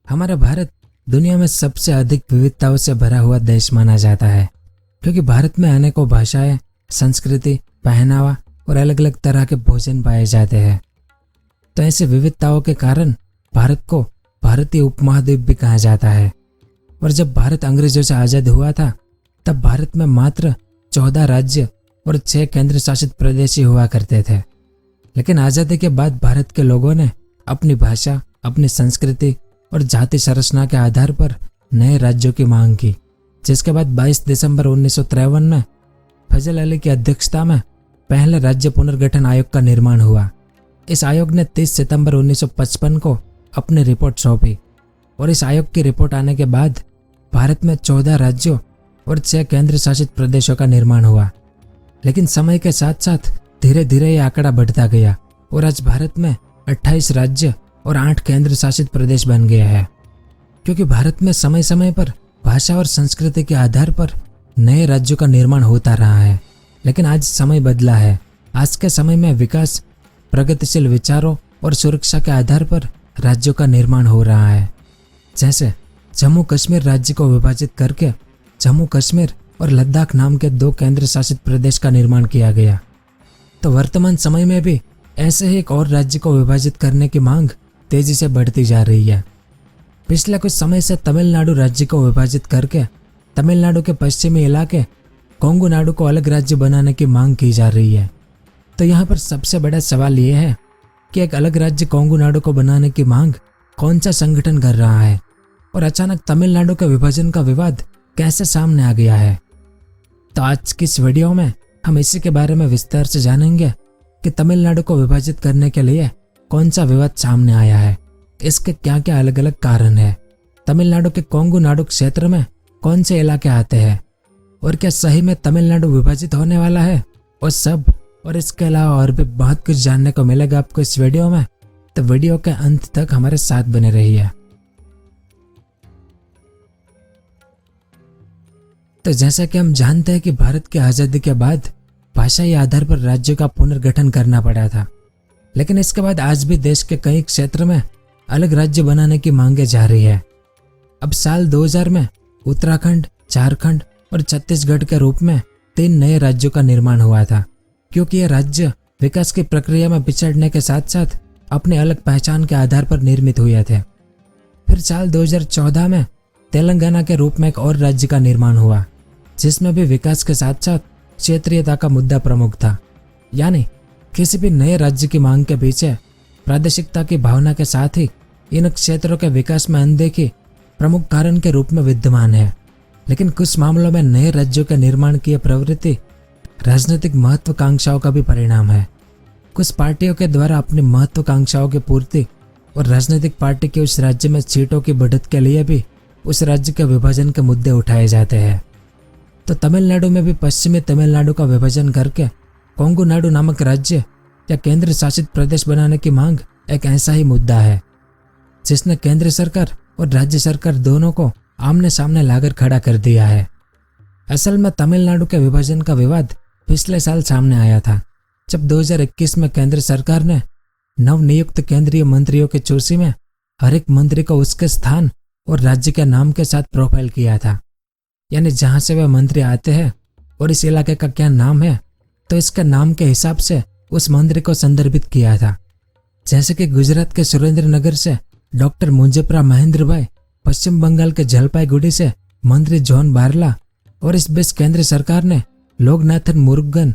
हमारा भारत दुनिया में सबसे अधिक विविधताओं से भरा हुआ देश माना जाता है, क्योंकि भारत में अनेकों भाषाएं, संस्कृति, पहनावा और अलग अलग तरह के भोजन पाए जाते हैं। तो ऐसी विविधताओं के कारण भारत को भारतीय उपमहाद्वीप भी कहा जाता है। और जब भारत अंग्रेजों से आज़ाद हुआ था, तब भारत में मात्र 14 राज्य और 6 केंद्र शासित प्रदेश ही हुआ करते थे। लेकिन आज़ादी के बाद भारत के लोगों ने अपनी भाषा, अपनी संस्कृति और जाति संरचना के आधार पर नए राज्यों की मांग की, जिसके बाद 22 दिसंबर 1953 में फजल अली की अध्यक्षता में पहले राज्य पुनर्गठन आयोग का निर्माण हुआ। इस आयोग ने 30 सितंबर 1955 को अपनी रिपोर्ट सौंपी और इस आयोग की रिपोर्ट आने के बाद भारत में 14 राज्यों और 6 केंद्र शासित प्रदेशों का निर्माण हुआ। लेकिन समय के साथ साथ धीरे धीरे ये आंकड़ा बढ़ता गया और आज भारत में 28 राज्य और 8 केंद्र शासित प्रदेश बन गया है। क्योंकि भारत में समय समय पर भाषा और संस्कृति के आधार पर नए राज्यों का निर्माण होता रहा है। लेकिन आज समय बदला है। आज के समय में विकास, प्रगतिशील विचारों और सुरक्षा के आधार पर राज्यों का निर्माण हो रहा है। जैसे जम्मू कश्मीर राज्य को विभाजित करके जम्मू कश्मीर और लद्दाख नाम के 2 केंद्र शासित प्रदेश का निर्माण किया गया। तो वर्तमान समय में भी ऐसे ही एक और राज्य को विभाजित करने की मांग तेजी से बढ़ती जा रही है। पिछले कुछ समय से तमिलनाडु राज्य को विभाजित करके तमिलनाडु के पश्चिमी इलाके कोंगू नाडु को अलग राज्य बनाने की मांग की जा रही है। तो यहाँ पर सबसे बड़ा सवाल ये है कि एक अलग राज्य कोंगू नाडु को बनाने की मांग कौन सा संगठन कर रहा है और अचानक तमिलनाडु के विभाजन का विवाद कैसे सामने आ गया है। तो आज की इस वीडियो में हम इसी के बारे में विस्तार से जानेंगे कि तमिलनाडु को विभाजित करने के लिए कौन सा विवाद सामने आया है, इसके क्या क्या अलग अलग कारण है, तमिलनाडु के कोंगू नाडु क्षेत्र में कौन से इलाके आते हैं और क्या सही में तमिलनाडु विभाजित होने वाला है, और इसके अलावा और भी बहुत कुछ जानने को मिलेगा आपको इस वीडियो में। तो वीडियो के अंत तक हमारे साथ बने रहिए। तो जैसा कि हम जानते हैं कि भारत की आज़ादी के बाद भाषाई आधार पर राज्यों का पुनर्गठन करना पड़ा था। लेकिन इसके बाद आज भी देश के कई क्षेत्र में अलग राज्य बनाने की मांगे जारी है। अब साल 2000 में उत्तराखंड, झारखंड और छत्तीसगढ़ के रूप में 3 नए राज्यों का निर्माण हुआ था, क्योंकि ये राज्य विकास की प्रक्रिया में पिछड़ने के साथ साथ अपनी अलग पहचान के आधार पर निर्मित हुए थे। फिर साल 2014 में तेलंगाना के रूप में एक और राज्य का निर्माण हुआ, जिसमें भी विकास के साथ साथ क्षेत्रीयता का मुद्दा प्रमुख था। यानी किसी भी नए राज्य की मांग के पीछे प्रादेशिकता की भावना के साथ ही इन क्षेत्रों के विकास में अनदेखी प्रमुख कारण के रूप में विद्यमान है। लेकिन कुछ मामलों में नए राज्यों के निर्माण की प्रवृत्ति राजनीतिक महत्वाकांक्षाओं का भी परिणाम है। कुछ पार्टियों के द्वारा अपनी महत्वाकांक्षाओं की पूर्ति और राजनीतिक पार्टी के उस राज्य में सीटों की बढ़त के लिए भी उस राज्य के विभाजन के मुद्दे उठाए जाते हैं। तो तमिलनाडु में भी पश्चिमी तमिलनाडु का विभाजन करके कोंगू नाडु नामक राज्य या केंद्र शासित प्रदेश बनाने की मांग एक ऐसा ही मुद्दा है, जिसने केंद्र सरकार और राज्य सरकार दोनों को आमने सामने लाकर खड़ा कर दिया है। असल में तमिलनाडु के विभाजन का विवाद पिछले साल सामने आया था, जब 2021 में केंद्र सरकार ने नवनियुक्त केंद्रीय मंत्रियों की सूची में हर एक मंत्री को उसके स्थान और राज्य के नाम के साथ प्रोफाइल किया था। यानी जहां से वह मंत्री आते हैं और इस इलाके का क्या नाम है, तो इसके नाम के हिसाब से उस मंत्री को संदर्भित किया था। जैसे कि गुजरात के सुरेंद्रनगर से डॉक्टर मुंजेप्रा महेंद्र भाई, पश्चिम बंगाल के जलपाईगुड़ी से मंत्री जॉन बारला और इस बीच केंद्र सरकार ने लोकनाथन मुरुगन,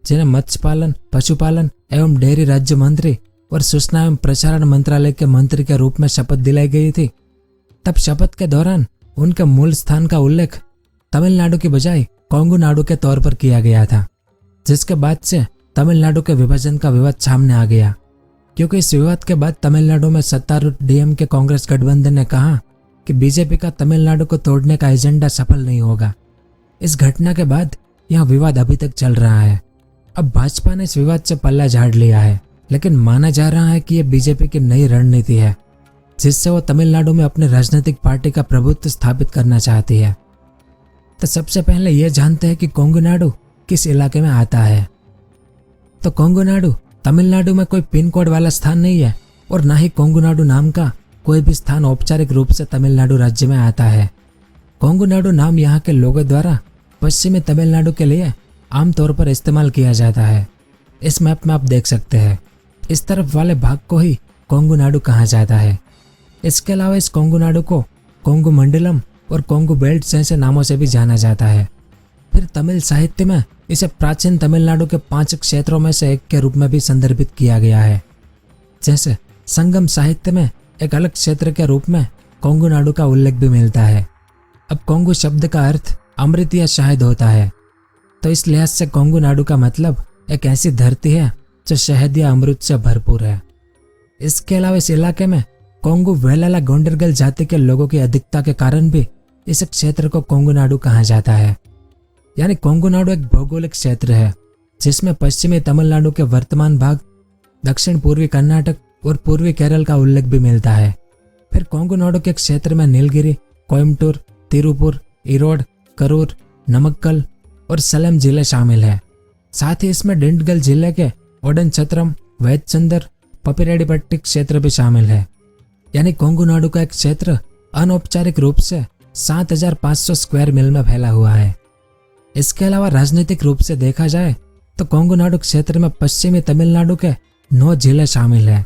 जिन्हें मत्स्य पालन, पशुपालन एवं डेयरी राज्य मंत्री और सूचना एवं प्रसारण मंत्रालय के मंत्री के रूप में शपथ दिलाई गई थी। तब शपथ के दौरान उनके मूल स्थान का उल्लेख तमिलनाडु की बजाय कोंगू नाडु के तौर पर किया गया था, जिसके बाद से तमिलनाडु के विभाजन का विवाद सामने आ गया। क्योंकि इस विवाद के बाद तमिलनाडु में सत्तारूढ़ डीएमके कांग्रेस गठबंधन ने कहा कि बीजेपी का तमिलनाडु को तोड़ने का एजेंडा सफल नहीं होगा। इस घटना के बाद यह विवाद अभी तक चल रहा है। अब भाजपा ने इस विवाद से पल्ला झाड़ लिया है, लेकिन माना जा रहा है कि यह बीजेपी की नई रणनीति है, जिससे वो तमिलनाडु में अपनी राजनीतिक पार्टी का प्रभुत्व स्थापित करना चाहती है। तो सबसे पहले यह जानते हैं कि कोंगू नाडु किस इलाके में आता है। तो कोंगू नाडु तमिलनाडु में कोई पिन कोड वाला स्थान नहीं है और ना ही कोंगू नाडु नाम का कोई भी स्थान औपचारिक रूप से तमिलनाडु राज्य में आता है। कोंगुनाडु नाम यहाँ के लोगों द्वारा पश्चिमी तमिलनाडु के लिए आमतौर पर इस्तेमाल किया जाता है। इस मैप में आप देख सकते हैं, इस तरफ वाले भाग को ही कोंगुनाडु कहा जाता है। इसके अलावा इस कोंगुनाडु को कोंगु मंडलम और कोंगु बेल्ट जैसे नामों से भी जाना जाता है। फिर तमिल साहित्य में इसे प्राचीन तमिलनाडु के 5 क्षेत्रों में से एक के रूप में भी संदर्भित किया गया है। जैसे संगम साहित्य में एक अलग क्षेत्र के रूप में कोंगुनाडु का उल्लेख भी मिलता है। अब कोंगु शब्द का अर्थ अमृत या शहद होता है, तो इस लिहाज से कोंगुनाडु का मतलब एक ऐसी धरती है जो शहद या अमृत से भरपूर है। इसके अलावा इस इलाके में कोंगु वेलाला गोंडरगल जाति के लोगों की अधिकता के कारण भी इस क्षेत्र को कोंगुनाडु कहा जाता है। यानी कोंगुनाडु एक भौगोलिक क्षेत्र है जिसमें पश्चिमी तमिलनाडु के वर्तमान भाग, दक्षिण पूर्वी कर्नाटक और पूर्वी केरल का उल्लेख भी मिलता है। फिर कोंगुनाडु के क्षेत्र में नीलगिरी, कोयम्बटूर, तिरुपुर, इरोड, करूर, नमक्कल और सलेम जिले शामिल हैं। साथ ही इसमें डिंडगल जिले के ओडनचत्रम, वैद्यचंदर, पपिरेड्डीपट्टी क्षेत्र भी शामिल है। यानी कोंगुनाडु का एक क्षेत्र अनौपचारिक रूप से 7500 स्क्वायर मील में फैला हुआ है। इसके अलावा राजनीतिक रूप से देखा जाए तो कोंगुनाडु क्षेत्र में पश्चिमी तमिलनाडु के 9 जिले शामिल हैं,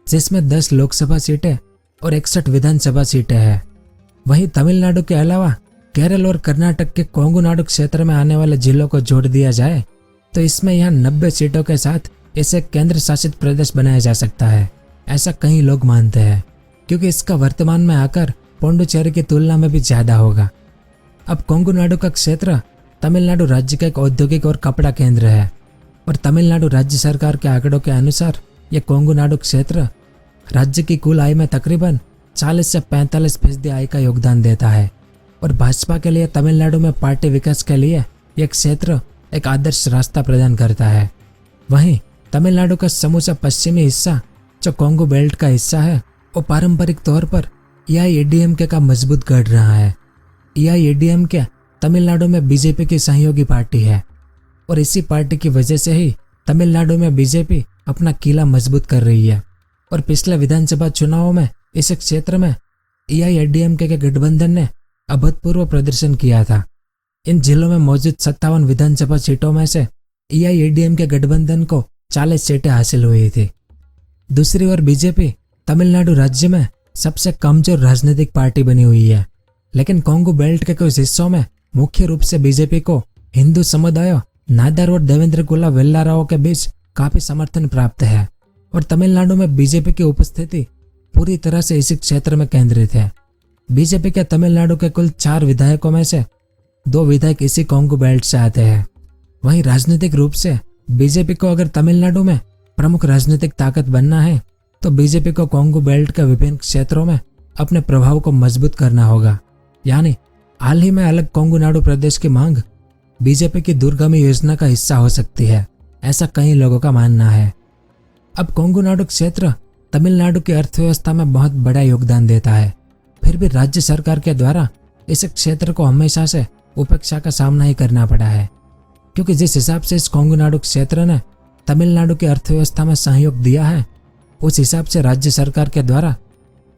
जिसमें 10 लोकसभा सीटें और 61 विधानसभा सीटें हैं। वहीं तमिलनाडु के अलावा केरल और कर्नाटक के कोंगुनाडु क्षेत्र में आने वाले जिलों को जोड़ दिया जाए तो इसमें यहाँ 90 सीटों के साथ इसे केंद्र शासित प्रदेश बनाया जा सकता है, ऐसा कई लोग मानते हैं, क्योंकि इसका वर्तमान में आकर पोंडुचेरी की तुलना में भी ज्यादा होगा। अब कोंगुनाडु का क्षेत्र तमिलनाडु राज्य का एक औद्योगिक और कपड़ा केंद्र है और तमिलनाडु राज्य सरकार के आंकड़ों के अनुसार यह कोंगुनाडु क्षेत्र राज्य की कुल आय में तकरीबन 40 से 45% आय का योगदान देता है। और भाजपा के लिए तमिलनाडु में पार्टी विकास के लिए यह क्षेत्र एक आदर्श रास्ता प्रदान करता है। वहीं तमिलनाडु का समूचा पश्चिमी हिस्सा जो कोंगु बेल्ट का हिस्सा है वो पारंपरिक तौर पर एआईएडीएमके का मजबूत गढ़ रहा है। एआईएडीएमके तमिलनाडु में बीजेपी की सहयोगी पार्टी है और इसी पार्टी की वजह से ही तमिलनाडु में बीजेपी अपना किला मजबूत कर रही है। और पिछले विधानसभा चुनावों में इस क्षेत्र में एआईएडीएमके के गठबंधन ने अभूतपूर्व प्रदर्शन किया था। इन जिलों में मौजूद 57 विधानसभा सीटों में से एआईएडीएमके गठबंधन को 40 सीटें हासिल हुई थी। दूसरी ओर बीजेपी तमिलनाडु राज्य में सबसे कमजोर राजनीतिक पार्टी बनी हुई है, लेकिन कोंगु बेल्ट के कुछ हिस्सों में मुख्य रूप से बीजेपी को हिंदू समुदायों, नादर और देवेंद्र कुला वेल्लाराव के बीच काफी समर्थन प्राप्त है। और तमिलनाडु में बीजेपी की उपस्थिति पूरी तरह से इसी क्षेत्र में केंद्रित है। बीजेपी के तमिलनाडु के कुल 4 विधायकों में से 2 विधायक इसी कोंगु बेल्ट से आते हैं। वहीं राजनीतिक रूप से बीजेपी को अगर तमिलनाडु में प्रमुख राजनीतिक ताकत बनना है तो बीजेपी को कोंगु बेल्ट के विभिन्न क्षेत्रों में अपने प्रभाव को मजबूत करना होगा। यानी हाल ही में अलग कोंगुनाडु प्रदेश की मांग बीजेपी की दूरगामी योजना का हिस्सा हो सकती है, ऐसा कई लोगों का मानना है। अब कोंगुनाडु क्षेत्र तमिलनाडु की अर्थव्यवस्था में बहुत बड़ा योगदान देता है, फिर भी राज्य सरकार के द्वारा इस क्षेत्र को हमेशा से उपेक्षा का सामना ही करना पड़ा है, क्योंकि जिस हिसाब से इस कोंगुनाडु क्षेत्र ने तमिलनाडु की अर्थव्यवस्था में सहयोग दिया है उस हिसाब से राज्य सरकार के द्वारा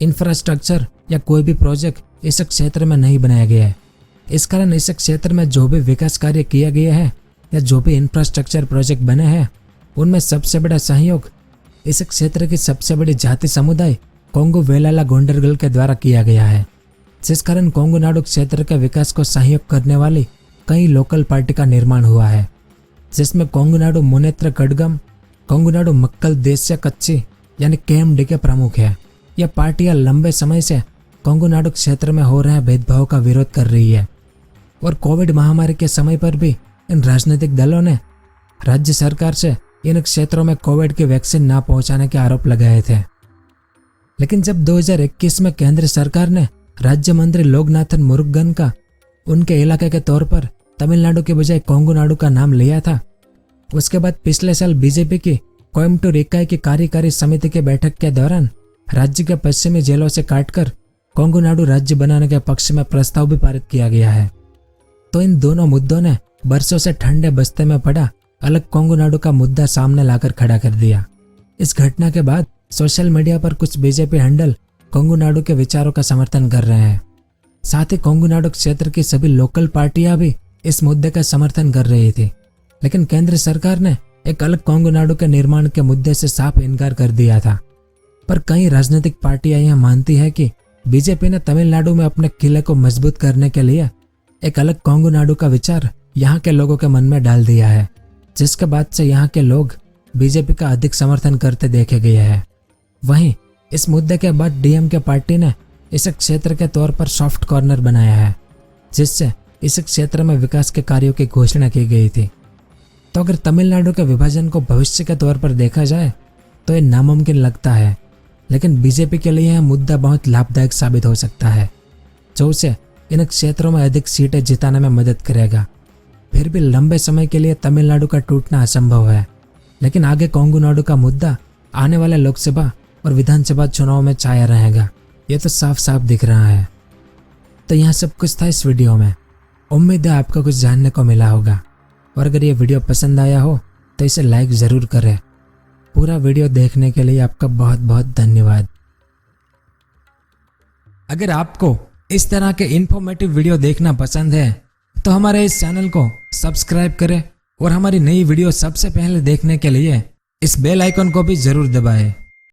इंफ्रास्ट्रक्चर या कोई भी प्रोजेक्ट इस क्षेत्र में नहीं बनाया गया है। इस कारण इस क्षेत्र में जो भी विकास कार्य किया गया है या जो भी इंफ्रास्ट्रक्चर प्रोजेक्ट बने हैं उनमें सबसे बड़ा सहयोग इस क्षेत्र की सबसे बड़ी जाति समुदाय कोंगु वेलाला गोंडरगल के द्वारा किया गया है, जिस कारण कोंगुनाडु क्षेत्र के विकास को सहयोग करने वाली कई लोकल पार्टी का निर्माण हुआ है, जिसमें कोंगुनाडु मुनेत्र कड़गम, कोंगुनाडु मक्कल देश्य कच्ची यानी केएमडी के प्रमुख है। यह पार्टियां लंबे समय से कोंगुनाडु क्षेत्र में हो रहे भेदभाव का विरोध कर रही है और कोविड महामारी के समय पर भी इन राजनीतिक दलों ने राज्य सरकार से इन क्षेत्रों में कोविड की वैक्सीन ना पहुंचाने के आरोप लगाए थे। लेकिन जब 2021 में केंद्र सरकार ने राज्य मंत्री लोकनाथन मुरुगन का उनके इलाके के तौर पर तमिलनाडु के बजाय कोंगुनाडु का नाम लिया था, उसके बाद पिछले साल बीजेपी की कोयम्बटूर इकाई की कार्यकारी समिति के बैठक के दौरान राज्य के पश्चिमी जेलों से काटकर कोंगुनाडु राज्य बनाने के पक्ष में प्रस्ताव भी पारित किया गया है। तो इन दोनों मुद्दों ने बरसों से ठंडे बस्ते में पड़ा अलग कोंगुनाडु का मुद्दा सामने लाकर खड़ा कर दिया। इस घटना के बाद सोशल मीडिया पर कुछ बीजेपी हैंडल कोंगुनाडु के विचारों का समर्थन कर रहे हैं। साथ ही कोंगुनाडु क्षेत्र की सभी लोकल पार्टियां भी इस मुद्दे का समर्थन कर रही थी, लेकिन केंद्र सरकार ने एक अलग कोंगुनाडु के निर्माण के मुद्दे से साफ इनकार कर दिया था। पर कई राजनीतिक पार्टियां यह मानती है कि बीजेपी ने तमिलनाडु में अपने किले को मजबूत करने के लिए एक अलग कोंगुनाडु का विचार यहाँ के लोगों के मन में डाल दिया है, जिसके बाद से यहाँ के लोग बीजेपी का अधिक समर्थन करते देखे गए हैं। वहीं इस मुद्दे के बाद डीएमके पार्टी ने इस क्षेत्र के तौर पर सॉफ्ट कॉर्नर बनाया है, जिससे इस क्षेत्र में विकास के कार्यों की घोषणा की गई थी। तो अगर तमिलनाडु के विभाजन को भविष्य के तौर पर देखा जाए तो ये नामुमकिन लगता है, लेकिन बीजेपी के लिए यह मुद्दा बहुत लाभदायक साबित हो सकता है, जो उसे इन क्षेत्रों में अधिक सीटें जिताने में मदद करेगा। फिर भी लंबे समय के लिए तमिलनाडु का टूटना असंभव है, लेकिन आगे कोंगुनाडु का मुद्दा आने वाले लोकसभा और विधानसभा चुनाव में छाया रहेगा, ये तो साफ साफ दिख रहा है। तो यह सब कुछ था इस वीडियो में। उम्मीद है आपको कुछ जानने को मिला होगा, और अगर ये वीडियो पसंद आया हो तो इसे लाइक ज़रूर करें। पूरा वीडियो देखने के लिए आपका बहुत बहुत धन्यवाद। अगर आपको इस तरह के इन्फॉर्मेटिव वीडियो देखना पसंद है तो हमारे इस चैनल को सब्सक्राइब करें और हमारी नई वीडियो सबसे पहले देखने के लिए इस बेल आइकन को भी जरूर दबाएं।